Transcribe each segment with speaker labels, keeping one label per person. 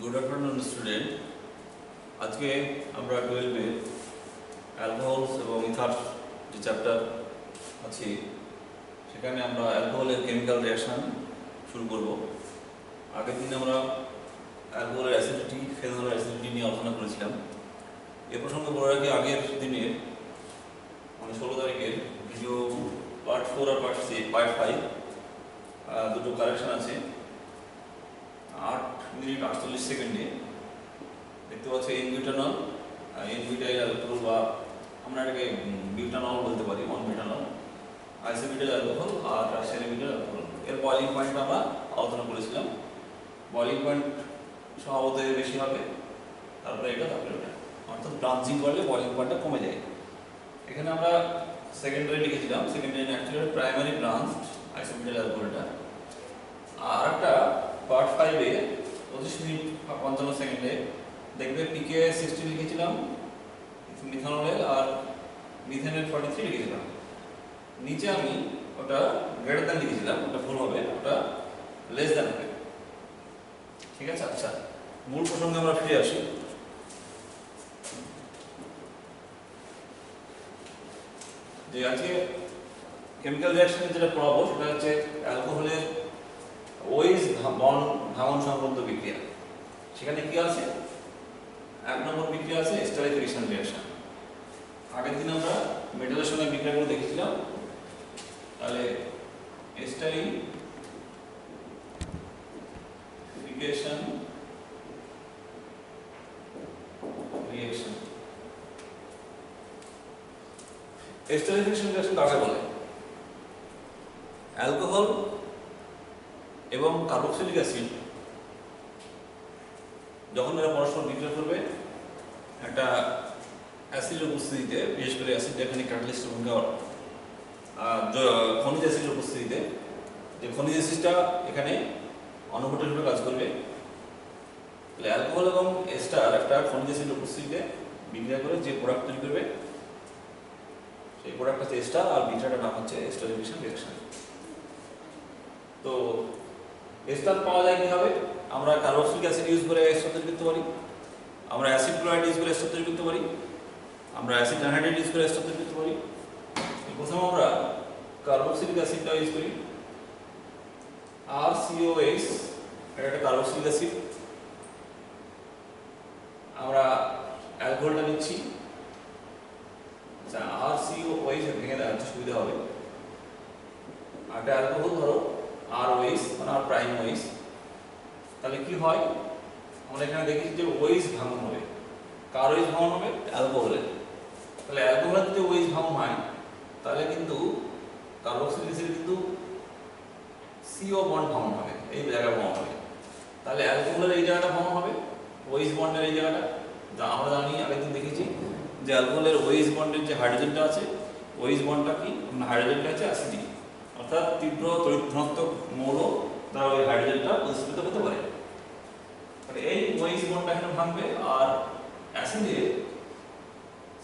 Speaker 1: Good afternoon student. আজকে আমরা 12-এ alcohols এবং ইথার যে চ্যাপ্টার আছে সেখানে আমরা অ্যালকোহলের কেমিক্যাল রিঅ্যাকশন শুরু করব। আগের দিন আমরা অ্যালকোহলের অ্যাসিডিটি, ফেনলের অ্যাসিডিটি নিয়ে আলোচনা করেছিলাম। এ প্রসঙ্গে বলার আগে আগের দিনের মানে 16 তারিখের ভিডিও পার্ট 4 আর পার্ট 5 দুটো কারেকশন আছে। 8 মিনিট 48 সেকেন্ডে দেখতে পাচ্ছি এনবিউটানল, এনবিউটাইল অ্যালকোহল বা আমরা এটাকে বিউটানল বলতে পারি, অন বিউটানল, আইসোবিউটাইল অ্যালকোহল আর রাসায়নিক অ্যালকোহল। এর বয়লিং পয়েন্ট আমরা আলোচনা করেছিলাম। বয়লিং পয়েন্ট স্বভাবত বেশি হবে, তারপরে এটা, তারপরে এটা, অর্থাৎ ব্রাঞ্চিং করলে বয়লিং পয়েন্টটা কমে যায়। এখানে আমরা সেকেন্ডারি লিখেছিলাম, secondary actually primary branch isobutyl অ্যালকোহলটা। আর একটা পার্ট 5-এ 25 মিনিট 55 সেকেন্ডে দেখবে পিকে 60 লিখেছিলাম মিথানলের, আর মিথেনের 43 লিখেছিলাম। নিচে আমি ওটা গ্রেটার দ্যান লিখেছিলাম, ওটা ভুল হবে, ওটা লেস দ্যান হবে। ঠিক আছে? আচ্ছা, মূল প্রসঙ্গে আমরা ফিরে আসি। যে আজকে কেমিক্যাল রিঅ্যাকশনে যেটা পড়াবো সেটা হচ্ছে অ্যালকোহলের ওয়েজ বন্ড ভাঙন সংক্রান্ত বিক্রিয়া। সেখানে কি আছে? 1 নম্বর বিক্রিয়া আছে স্টেরিফিকেশন রিঅ্যাকশন। আগের দিন আমরা মেটালের সঙ্গে বিক্রিয়াগুলো দেখেছিলাম। তাহলে স্টেরিফিকেশন রিঅ্যাকশন, স্টেরিফিকেশন রিঅ্যাকশন কাকে বলে? অ্যালকোহল এবং কার্বক্সিলিক অ্যাসিড যখন এরা পরস্পর বিক্রিয়া করবে একটা অ্যাসিডের উপস্থিতিতে, বিশেষ করে অ্যাসিডটা এখানে ক্যাটালিস্ট ভূমিকা, খনিজ অ্যাসিডের উপস্থিতিতে, যে খনিজ অ্যাসিডটা এখানে অনুঘটক হিসেবে কাজ করবে। তাহলে অ্যালকোহল এবং এস্টার একটা খনিজ অ্যাসিডের উপস্থিতিতে বিক্রিয়া করে যে প্রোডাক্ট তৈরি করবে সেই প্রোডাক্ট হচ্ছে এস্টার, আর বিক্রিয়াটার নাম হচ্ছে স্টেরিফিকেশন রিঅ্যাকশন। তো এস্টার পাওয়া যায় কিভাবে? আমরা কার্বক্সিলিক অ্যাসিড ইউজ করে এস্টার তৈরি করতে পারি, আমরা অ্যাসিড ক্লোরাইড ইউজ করে এস্টার তৈরি করতে পারি, আমরা অ্যাসিড অ্যানহাইড্রাইড ইউজ করে এস্টার তৈরি করতে পারি। প্রথমে আমরা কার্বক্সিলিক অ্যাসিডটা ইউজ করি, RCOH, এটা একটা কার্বক্সিলিক অ্যাসিড। আমরা অ্যালকোহলটা নিচ্ছি। আচ্ছা, RCOH ভেঙে দেওয়া হচ্ছে, সুবিধা হবে। আর একটা অ্যালকোহল ধরো ROH, মানে আর প্রাইম OH। তাহলে কি হয়? আমরা এখানে দেখেছি যে OH ভাঙন হবে। কার OH ভাঙন হবে? অ্যালকোহলের। তাহলে অ্যালকোহলের যদি OH ভাঙন হয় তাহলে কিন্তু কার্বক্সিলিক অ্যাসিড কিন্তু CO বন্ড ভাঙন হবে, এই জায়গাটা ভাঙন হবে। তাহলে অ্যালকোহলের এই জায়গাটা ভাঙন হবে, OH বন্ডের এই জায়গাটা। যা আমরা জানি, আগের দিন দেখেছি যে অ্যালকোহলের OH বন্ডের যে হাইড্রোজেনটা আছে, OH বন্ডটা কি? হাইড্রোজেনটা হচ্ছে অ্যাসিডিক, অর্থাৎ তীব্র তড়িৎ ধনাত্মক মৌল দ্বারা ওই হাইড্রোজেনটা প্রতিস্থাপিত হতে পারে। তাহলে এই OH বন্ডটা এখানে ভাঙবে, আর অ্যাসিডের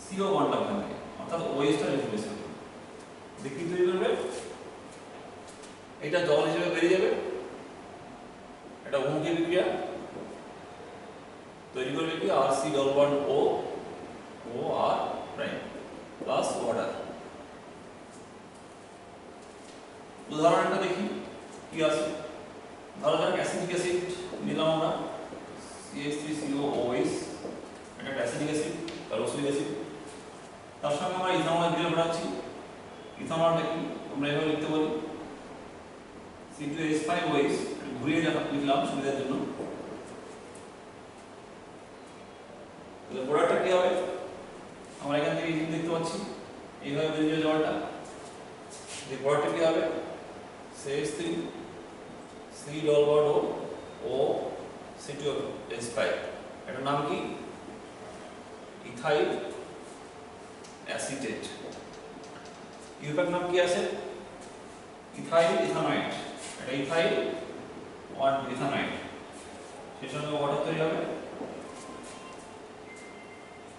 Speaker 1: CO বন্ডটা ভাঙবে, অর্থাৎ OH-টা রিপ্লেস হবে। দেখি তৈরি করবে, এটা জল হিসেবে বেরিয়ে যাবে, এটা উমুখী বিক্রিয়া তৈরি করবে কি? RC double bond O, OR prime plus water. উদাহরণটা দেখি কি আছে। ধরো যাক অ্যাসিডিক অ্যাসিড নিলাম আমরা, CH3COOH, এটা একটা অ্যাসিডিক অ্যাসিড, কার্বক্সিলিক অ্যাসিড। তার সঙ্গে আমরা ইথানল বিক্রিয়া ঘটাচ্ছি। ইথানলটা কি? আমরা এভাবে লিখতে পারি C2H5OH, ঘুরিয়ে লিখলাম সুবিধার জন্য। তাহলে প্রোডাক্টটা কি হবে? আমরা এখান থেকে দেখতে পাচ্ছি এইভাবে বেরিয়ে জলটা। যে প্রোডাক্টটা কি হবে? CH3 C O C2H5, এটার নাম কি? Ethyl acetate. ইউপ্যাক নাম কি আছে? ইথাইল ইথানয়েড, এটা ইথাইল ইথানয়েড, সেই সঙ্গে ওয়াটার তৈরি হবে।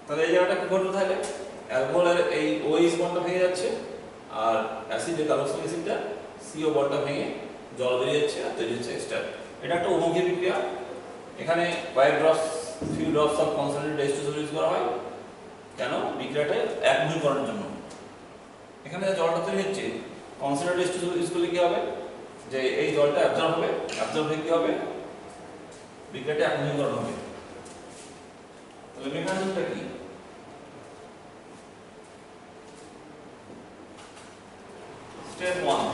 Speaker 1: তাহলে এই জায়গাটা কি ঘটলো? তাহলে অ্যালকোহলের এই OH বন্ডটা ভেঙে যাচ্ছে, আর অ্যাসিডের কার্বক্সিলিক অ্যাসিডটা CO বন্ডটা ভেঙে জল বেরিয়ে যাচ্ছে, আর তৈরি হচ্ছে এস্টার। এটা একটা উমুখী বিক্রিয়া। এখানে few drops of concentrated H2SO use করা হয় কেন? বিক্রিয়াটা একমুখীকরণের জন্য। এখানে যে জলটা তৈরি হচ্ছে কনসেন্ট্রেটেড H2SO ইউজ করলে কি হবে, যে এই জলটা অ্যাবজর্ব হয়ে কি হবে, বিক্রিয়াটা একমুখীকরণ হবে। তাহলে মেকানিজমটা কি? স্টেপ 1,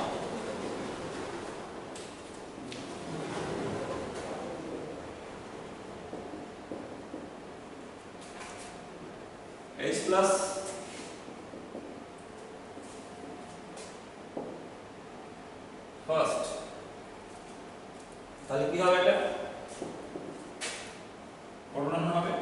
Speaker 1: H plus ফার্স্ট, তাহলে কি হবে, এটা প্রোটন হবে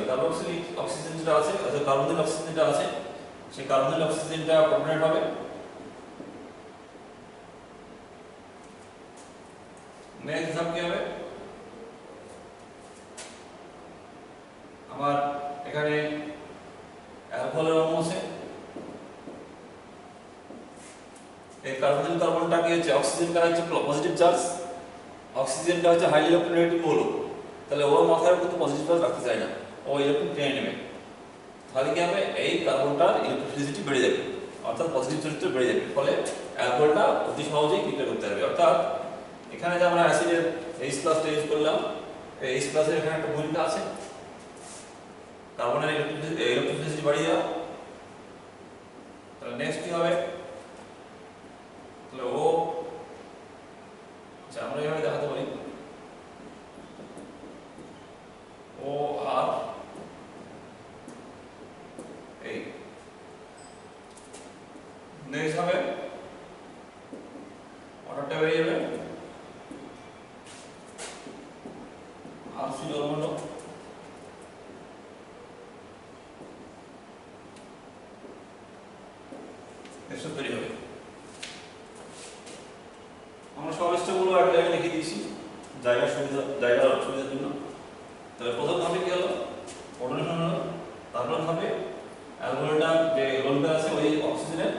Speaker 1: কার্বক্সিলিক অক্সিজেন যেটা আছে, কার্বনিল অক্সিজেন যেটা আছে, সেই কার্বনিল অক্সিজেনটা প্রোটনেট হবে। নেক্সট ধাপ কি হবে, আবার এখানে অ্যালকোহলের অণু আছে, এই কার্বনিল কার্বনটা কি হচ্ছে, অক্সিজেনটা হচ্ছে পজিটিভ চার্জ, অক্সিজেনটা হচ্ছে হাইলি ইলেকট্রোনেগেটিভ মৌল, তাহলে ওর মাথায় কিন্তু পজিটিভ চার্জ রাখতে চায় না, ও ইলেকট্রন টেনে নেবে। তাহলে কি হবে, এই কার্বনটার ইলেকট্রোফিলিসিটি বেড়ে যাবে, অর্থাৎ পজিটিভ চরিত্র বেড়ে যাবে, ফলে অ্যালকোহলটা অতি সহজেই বিক্রিয়া করতে পারবে। অর্থাৎ এখানে যে আমরা অ্যাসিডের H+ ইউজ করলাম, এই H+ এর এখানে একটা ভূমিকা আছে, কার্বনের ইলেকট্রোফিলিসিটি বাড়িয়ে দেওয়া। তাহলে নেক্সট কি হবে, তাহলে ও, আচ্ছা আমরা এভাবে দেখাতে পারি, ও আর এই নেক্সট হবে অর্ডারটা বেরিয়ে যাবে, আর সি ধর্মণ্ড, এসব তৈরি হবে। আমরা সব স্টেপগুলো এক জায়গায় লিখে দিয়েছি জায়গার সুবিধার জন্য। তাহলে প্রথম ধাপে কি হলো, প্রোটনেশন হলো, তারপর ধাপে অ্যালকোহলটা যে লোনটা আছে ওই অক্সিজেনের,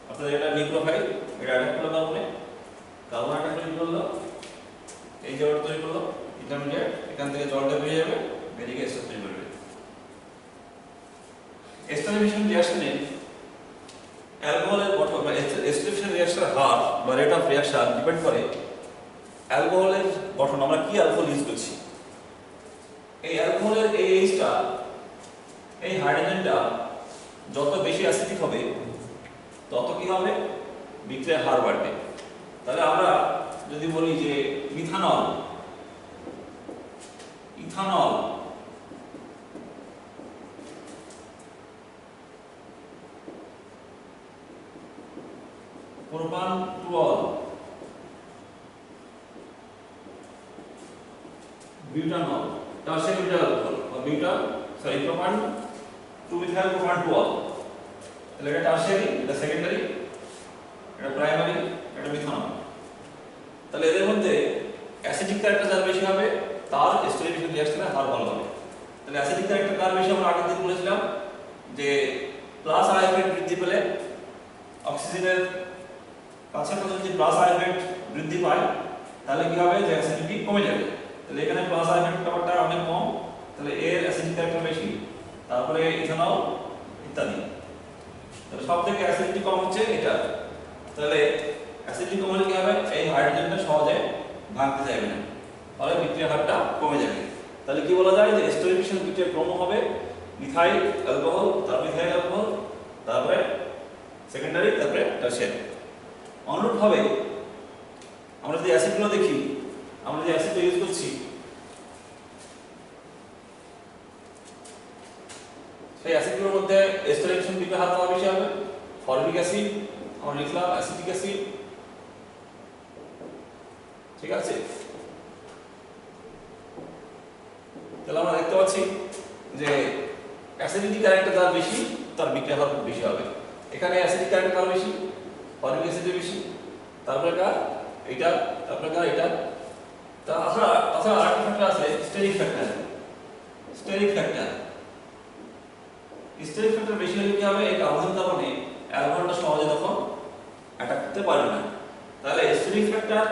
Speaker 1: অর্থাৎ এটা নিউক্লিওফাইল, এটা অ্যাটাক করলো কার্বন অ্যাটাক করলো, এই জলটা তৈরি করলো ইন্টারমিডিয়েট, এখান থেকে জলটা বেরিয়ে যাবে, বেরিয়ে এস্টার তৈরি করবে। এস্টারিফিকেশন রিঅ্যাকশনে অ্যালকোহলের গঠন বা এস্টারিফিকেশন রিঅ্যাকশনের হার বা রেট অফ রিঅ্যাকশন ডিপেন্ড করে অ্যালকোহলের গঠন, আমরা কি অ্যালকোহল ইউজ করছি। এই অ্যালকোহলের এই Hটা, এই হাইড্রোজেনটা যত বেশি অ্যাসিডিক হবে তত কি হবে, বিক্রিয়ার হার বাড়বে। তাহলে আমরা যদি বলি যে ethanol propan two ol, butanol, tertiary butyl alcohol বা প্রোপান টু মিথাইল প্রোপান-টুঅল, তাহলে এটা টারশিয়ারি, এটা সেকেন্ডারি, এটা প্রাইমারি, এটা মিথানল। তাহলে এদের মধ্যে অ্যাসিডিক ক্যারেক্টার যার বেশি হবে তার এস্টারিফিকেশন রিঅ্যাকশনের হার ভালো হবে। তাহলে অ্যাসিডিক ক্যারেক্টার কার বেশি, আমরা আগের দিন বলেছিলাম যে প্লাস আয়োডাইড বৃদ্ধি পেলে, অক্সিজেনের কাছাকাছি যদি প্লাস আয়োডাইড বৃদ্ধি পায় তাহলে কি হবে, যে অ্যাসিডিটি কমে যাবে। তাহলে এখানে প্লাস আয়োডাইড ব্যাপারটা অনেক কম, তাহলে এর অ্যাসিডিক ক্যারেক্টার বেশি, তারপরে ইথানল ইত্যাদি। তাহলে সবথেকে অ্যাসিডিটি কম হচ্ছে এটা। তাহলে অ্যাসিডিটি কমলে কি হবে, এই হাইড্রোজেনটা সহজে ভাঙতে যাবে না, ফলে বিক্রিয়ার হারটা কমে যাবে। তাহলে কি বলা যায়, যে এস্টারিফিকেশন বিক্রিয়ার ক্রম হবে মিথাইল অ্যালকোহল, তারপর মিথাইল অ্যালকোহল, তারপরে সেকেন্ডারি, তারপরে টারশিয়ারি। অনুরূপভাবে আমরা যদি অ্যাসিডগুলো দেখি, আমরা যে অ্যাসিড ইউজ করছি সেই অ্যাসিডগুলোর মধ্যে এস্টারিফিকেশন বিক্রিয়ার হার কত বেশি হবে, ফরমিক অ্যাসিড আমরা লিখলাম, অ্যাসিটিক অ্যাসিড, ঠিক আছে। তাহলে আমরা দেখতে পাচ্ছি যে অ্যাসিডিটি ক্যারেক্টার যার বেশি তার বিক্রিয়া হার বেশি হবে। এখানে অ্যাসিডিক ক্যারেক্টার কার বেশি, ফরমিক অ্যাসিডের বেশি, তারপরে কার এটা, তারপরে কার এটা। তাছাড়া আরেকটা ফ্যাক্টর আছে স্টেরিক ফ্যাক্টর। স্টেরিক ফ্যাক্টর বেশি হলে কি হবে, এই কার্বন কার্বনে অ্যালকোহলটা সহজে তখন অ্যাটাক করতে পারবে না। তাহলে অ্যাসিডিক ফ্যাক্টর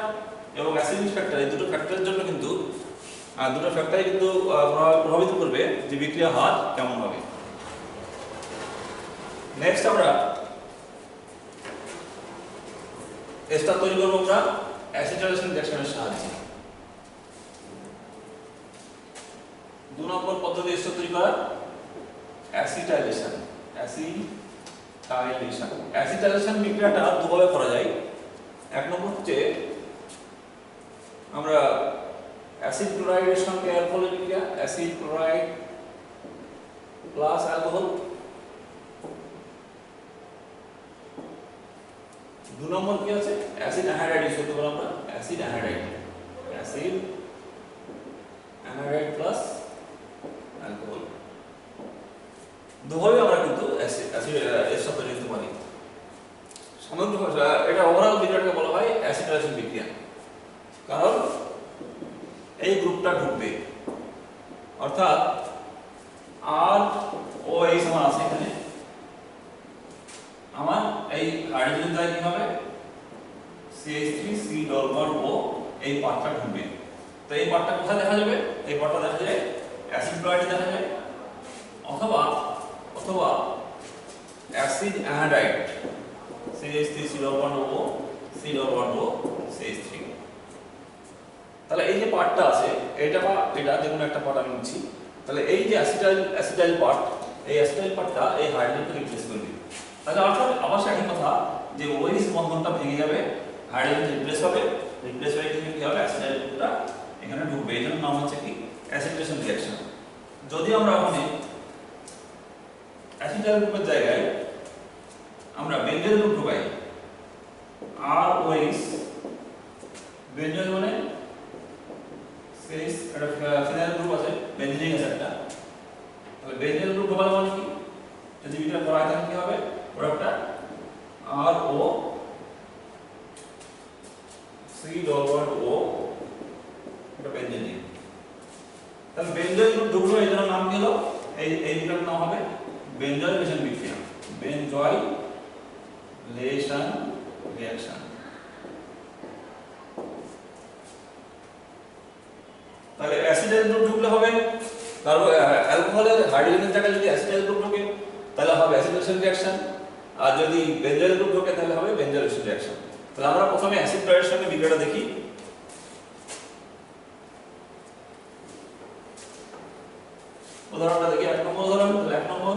Speaker 1: এবং অ্যাসিডিক ফ্যাক্টর এই দুটো ফ্যাক্টরের জন্য কিন্তু দুটো ফ্যাক্টরই কিন্তু প্রভাবিত করবে যে বিক্রিয়া হার কেমন হবে। নেক্সট আমরা এস্টার তৈরি করব আমরা অ্যাসিটাইলেশন রিঅ্যাকশনের সাহায্যে। 2 নম্বর পদ্ধতি এস্টার তৈরি করা অ্যাসিটাইলেশন। অ্যাসিটাইলেশন বিক্রিয়াটা দুভাবে করা যায়। এক নম্বর হচ্ছে আমরা অ্যাসিড ক্লোরাইডের সঙ্গে অ্যালকোহলের বিক্রিয়া, অ্যাসিড ক্লোরাইড প্লাস অ্যালকোহল। 2 নম্বর কি আছে অ্যাসিড অ্যানহাইড্রাইড ইউজ করতে পারি আমরা, অ্যাসিড অ্যানহাইড্রাইড প্লাস অ্যালকোহল। দুভাবে আমরা কিন্তু অ্যাসিড এস্টার তৈরি করতে পারি। সমগ্র এটা ওভারঅল বিক্রিয়াটাকে বলা হয় অ্যাসিটাইলেশন বিক্রিয়া, কারণ এই গ্রুপটা ঢুকবে, অর্থাৎ আর ও এই সমান আছে এখানে, আমার এই হাইড্রোজেন দ্বারা কি হবে CH3CO এই পার্টটা ঢুকবে। তো এই পার্টটা কোথায় দেখা যাবে? এই পার্টটা দেখা যায় অ্যাসিড ক্লোরাইডে দেখা যায়, অথবা অ্যাসিড অ্যানহাইড্রাইড CH3CO CH3। তাহলে এই যে পার্টটা আছে এটা বা এটা যে কোনো একটা পার্ট আমি নিচ্ছি, তাহলে এই যে অ্যাসিটাইল পার্ট, এই অ্যাসিটাইল পার্টটা এই হাইড্রোজেনকে রিপ্লেস করবে। তাহলে অর্থাৎ আবার একই কথা যে ওইস বন্ধনটা ভেঙে যাবে, হাইড্রোজেন রিপ্লেস হবে, রিপ্লেস হয়ে কি হবে অ্যাসিটাইল গ্রুপটা এখানে ঢুকবে। এর জন্য নাম হচ্ছে কি অ্যাসিটেশন রিঅ্যাকশন। যদি আমরা ওখানে অ্যাসিটাইল গ্রুপের জায়গায় আমরা বেঞ্জয়েল গ্রুপ ঢুকাই, আর ওইস বেঞ্জয়েল মানে সিরিজ একটা ফিনাইল গ্রুপ আছে, বেঞ্জিনিক আছে একটা, তাহলে বেঞ্জয়েল গ্রুপ ঢোকালে মানে কি যদি এটা করা হয় তাহলে কি হবে প্রোডাক্টটা আর ও COO এটা বেঞ্জিনিক। তাহলে বেঞ্জয়েল গ্রুপ ঢুকলো, এই জন্য নাম কি হলো এই বিক্রিয়ার নাম হবে বেঞ্জয়েলেশন বিক্রিয়া, বেঞ্জয়েলেশন রিঅ্যাকশন। তাহলে অ্যাসিডাইল গ্রুপ ঢুকলে হবে অ্যালকোহলের হাইড্রোজেনের জায়গায় যদি অ্যাসিডাইল গ্রুপ ঢোকে তাহলে হবে অ্যাসিডেশন রিঅ্যাকশন, আর যদি বেঞ্জয়েল গ্রুপ ঢোকে তাহলে হবে বেঞ্জয়েলেশন রিঅ্যাকশন। তাহলে আমরা প্রথমে অ্যাসিড ক্লোরাইডের সঙ্গে বিক্রিয়াটা দেখি। উদাহরণটা দেখি, 1 নম্বর উদাহরণ। তাহলে 1 নম্বর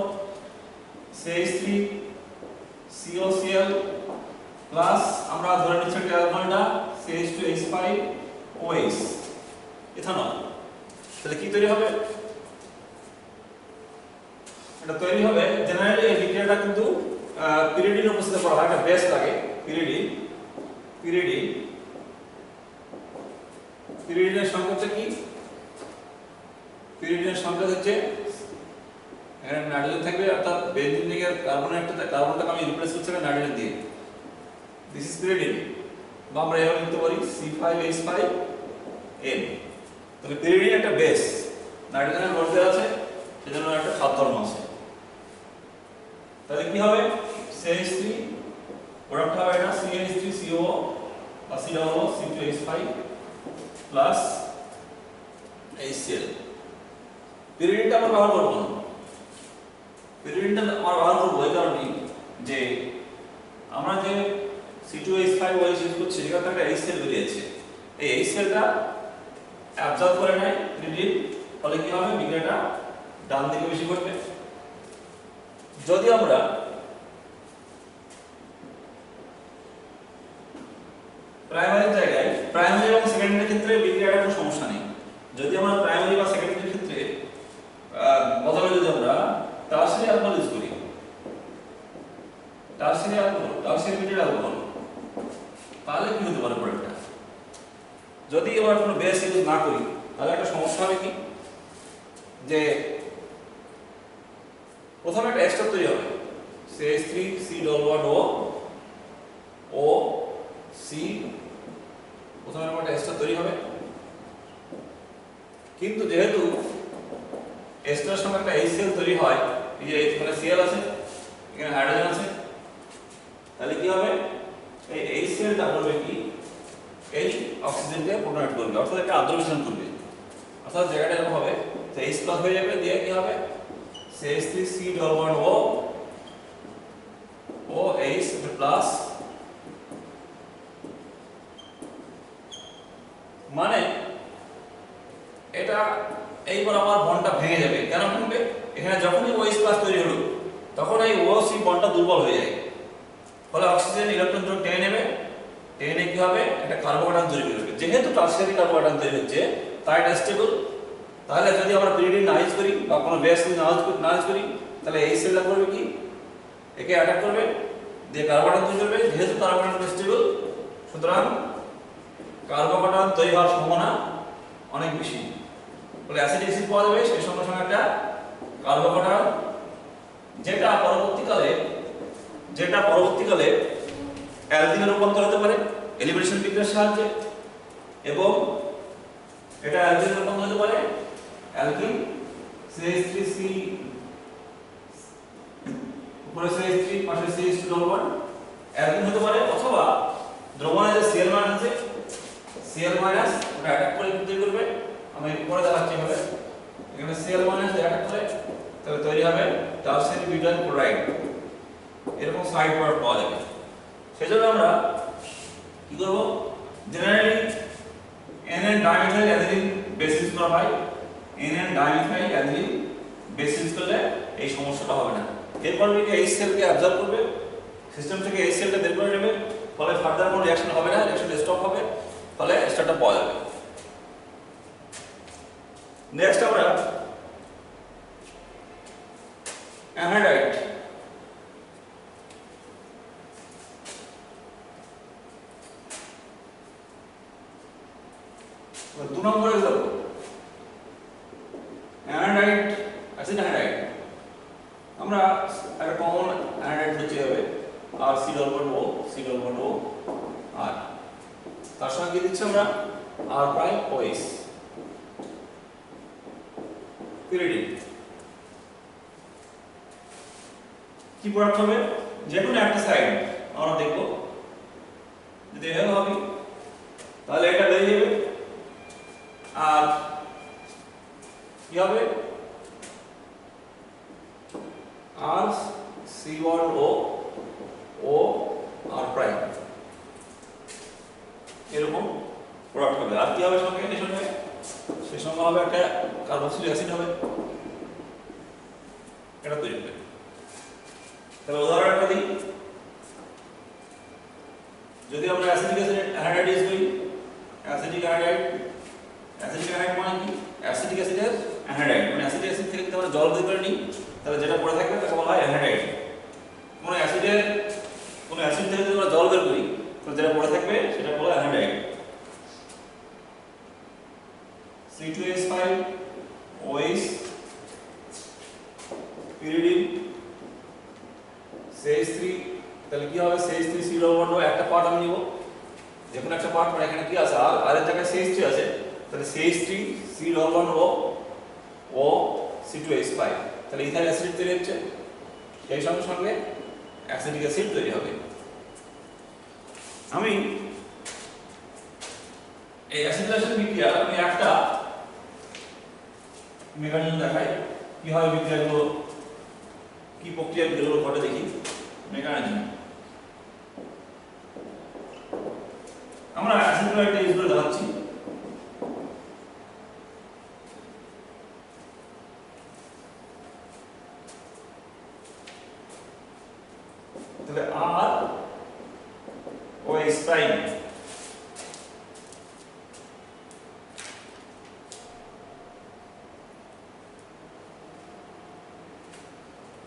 Speaker 1: CH3COCl প্লাস আমরা ধরে নিচ্ছি একটা অ্যালকোহলটা CH2H5OH ইথানল। তাহলে কি তৈরি হবে? এটা তৈরি হবে জেনারেলি এই বিক্রিয়াটা কিন্তু পিরিডিন উপস্থিত করা হয়, একটা বেস লাগে পিরিডিনের সংকেত হচ্ছে কি? পিরিডিনের সংকেত হচ্ছে এখানে নাইট্রোজেন থাকবে, অর্থাৎ বেঞ্জিনের কার্বনটাকে আমি রিপ্লেস করছি নাইট্রোজেন দিয়ে, দিস ইজ পিরিডিন, বা আমরা এভাবে লিখতে পারি C5H5N। তাহলে পিরিডিন একটা বেস, নাইট্রোজেনের মধ্যে আছে, সেজন্য একটা খাদ ধর্ম আছে। তাহলে কি হবে CH3 প্রোডাক্ট হবে এটা CH3CO বা COO C2H5 প্লাস HCl। পিরিডিনটা আমরা ব্যবহার করব না, পিরিডিনটা আমরা ব্যবহার করব এই কারণে যে আমরা যে C2H5OH ইউজ করছি সেখান থেকে একটা HCl বেরিয়েছে, এই HClটা অ্যাবজর্ব করে নেয় পিরিডিন, ফলে কি হবে বিক্রিয়াটা ডান দিকে বেশি ঘটবে। যদি আমরা প্রাইমারি জায়গায়, প্রাইমারি এবং সেকেন্ডারি ক্ষেত্রে বিক্রিয়াটা কোনো সমস্যা নেই। যদি আমরা প্রাইমারি বা সেকেন্ডারি ক্ষেত্রে বদলে যদি আমরা টারশিয়ারি অ্যালকোহল ইউজ করি, টারশিয়ারি মিটেড অ্যালকোহল, তাহলে কি হতে পারে প্রোডাক্টটা? যদি আমরা কোনো বেস ইউজ না করি তাহলে একটা সমস্যা হবে কি, যে প্রথমে একটা এস্টার তৈরি হবে CH3COO C, প্রথমে একটা এস্টার তৈরি হবে, কিন্তু যেহেতু এস্টারের সঙ্গে একটা HCl তৈরি হয়, এই যে এখানে Cl আছে, এখানে হাইড্রোজেন আছে, তাহলে কি হবে এই HClটা বলবে কি এই অক্সিজেনকে প্রোটনেট করবে, অর্থাৎ একটা আদ্র মিশ্রণ করবে। অর্থাৎ জায়গাটা এরকম হবে, তো H প্লাস হয়ে যাবে, দিয়ে কি হবে CH3COO OH প্লাস, মানে এটা এই বরাবর বন্ডটা ভেঙে যাবে। কেন ভাঙবে? এখানে যখনই OH প্লাস তৈরি হলো তখন এই OC বন্ডটা দুর্বল হয়ে যায়, ফলে অক্সিজেন ইলেকট্রন যখন টেনে নেবে, টেনে কি হবে একটা কার্বোকাটায়ন তৈরি করবে। যেহেতু টারশিয়ারি কার্বোকাটায়ন তৈরি হচ্ছে তাই এটা স্টেবল। তাহলে যদি আমরা পিরিয়ডিন না ইউজ করি বা কোনো বেস না ইউজ করি, তাহলে এই সেলটা করবে কি, একে অ্যাটাক করবে, দিয়ে কার্বোকাটায়ন তৈরি করবে। যেহেতু কার্বোকাটায়ন স্টেবল, সুতরাং কার্বোকাটায়ন তৈরি হওয়ার সম্ভাবনা অনেক বেশি, বলে অ্যাসিডিক অ্যাসিড পাওয়া যাবে সেই সঙ্গে সঙ্গে একটা কার্বোকাটায়ন, যেটা পরবর্তীকালে অ্যালকিনে রূপান্তর হতে পারে এলিমিনেশন বিক্রিয়ার সাহায্যে, এবং এটা অ্যালকিনে রূপান্তর হতে পারে অ্যালকিন CH3C উপরে CH3 পাশে CH2 অ্যালকিন হতে পারে, অথবা দ্রবণে যে Cl- আছে Cl- ওটা অ্যাটাক করে কি তৈরি করবে, আমি পরে দেখাচ্ছি হবে। এখানে Cl- অ্যাটাক করে তাহলে তৈরি হবে টারশিয়ারি বিউটাইল ক্লোরাইড, এরকম সাইড প্রোডাক্ট পাওয়া যাবে। সেজন্য আমরা কি করব, জেনারেলি NN ডাইমিথাইল অ্যাথিলিন বেসিস করা হয়। NN ডাইমিথাইল অ্যাথিলিন বেসিস করলে এই সমস্যাটা হবে না। এরপর কি এই সেলকে অ্যাবজর্ব করবে, সিস্টেম থেকে এই সেলটা বের করে নেবে, ফলে ফার্দার কোনো রিঅ্যাকশন হবে না, রিঅ্যাকশন স্টপ হবে, ফলে স্টার্টটা পাওয়া যাবে। নেক্সট আমরা অ্যানহাইড্রাইট, দু নম্বরে যাব অ্যানহাইড্রাইট, অ্যাসিড অ্যানহাইড্রাইট। আমরা একটা কমন অ্যানহাইড্রাইট হচ্ছে হবে RC⋯O আর তার সঙ্গে কি দিচ্ছি আমরা R'OH পিরিয়ডিন। কি প্রোডাক্ট হবে, যে কোনো একটা সাইড আমরা দেখব, যদি এভাবে হবে তাহলে এটা বেরিয়ে যাবে, আর কি হবে RC⋯O R', এরকম প্রোডাক্ট হবে। আর কি হবে সঙ্গে, সেই সঙ্গে হবে একটা কার্বক্সিলিক অ্যাসিড হবে, এটা তৈরি হবে। তাহলে উদাহরণ একটা দিই, যদি আমরা অ্যাসিডিক অ্যানহাইড্রাইট ইউজ করি, অ্যাসিডিক অ্যানহাইড্রাইট মানে কি, অ্যাসিডিক অ্যাসিডের অ্যানহাইড্রাইট, মানে অ্যাসিডিক অ্যাসিড থেকে যদি আমরা জল বের করে নিই তাহলে যেটা পড়ে থাকবে তাকে বলা হয় অ্যানহাইড্রাইট। কোনো অ্যাসিড থেকে যদি আমরা জল বের করি তাহলে যেটা পড়ে থাকবে সেটা বলা হয় অ্যানহাইড্রাইট। C2H5 OH পিরিয়ডিন CH3, তাহলে কি হবে CH3COO একটা পার্ট আমি নিব, যে কোনো একটা পার্ট, মানে এখানে কি আছে আর এর জায়গায় CH3 আছে, তাহলে CH3COO C2H5, তাহলে ইথাইল অ্যাসিড তৈরি হচ্ছে, সেই সঙ্গে সঙ্গে অ্যাসিডিক অ্যাসিড তৈরি হবে। আমি এই অ্যাসিডেশন বিক্রিয়া আমি একটা মেকানিজম দেখাই, কিভাবে বিক্রিয়াগুলো, কি প্রক্রিয়া বিক্রিয়াগুলো ঘটে দেখি। মেকানিজম আমরা অ্যাসিড ক্লোরাইডটা ইউজ করে দেখাচ্ছি। তাহলে R⋯OH',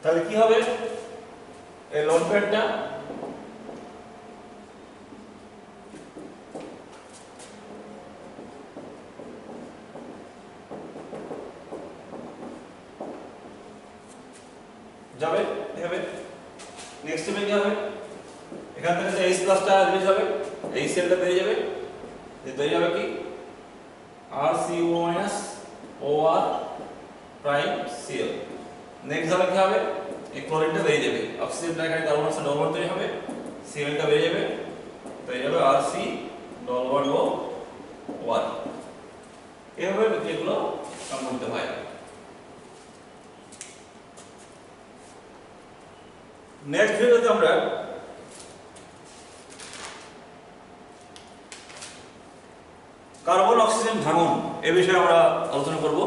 Speaker 1: তাহলে কি হবে, এই লোন প্যাডটা যাবে এভাবে। নেক্সট স্টেপে কি হবে, এখান থেকে যে H প্লাসটা রিলিজ হবে, এই সেলটা বেরিয়ে যাবে, যে তৈরি হবে কি RCO-OR'(Cl). নেক্সট হবে কি হবে, এই ক্লোরিনটা বেরিয়ে যাবে, অক্সিজেনটা এখানে কার্বন ডাইঅক্সাইড ডবল তৈরি হবে, Cl টা বেরিয়ে যাবে, তৈরি হবে RC⋯ ডবল বন্ড ও ওয়ান, এভাবে বিক্রিয়াগুলো সংঘটিত হয়। নেক্সট ভিডিওতে আমরা কার্বন অক্সিজেন ভাঙন এ বিষয়ে আমরা আলোচনা করব।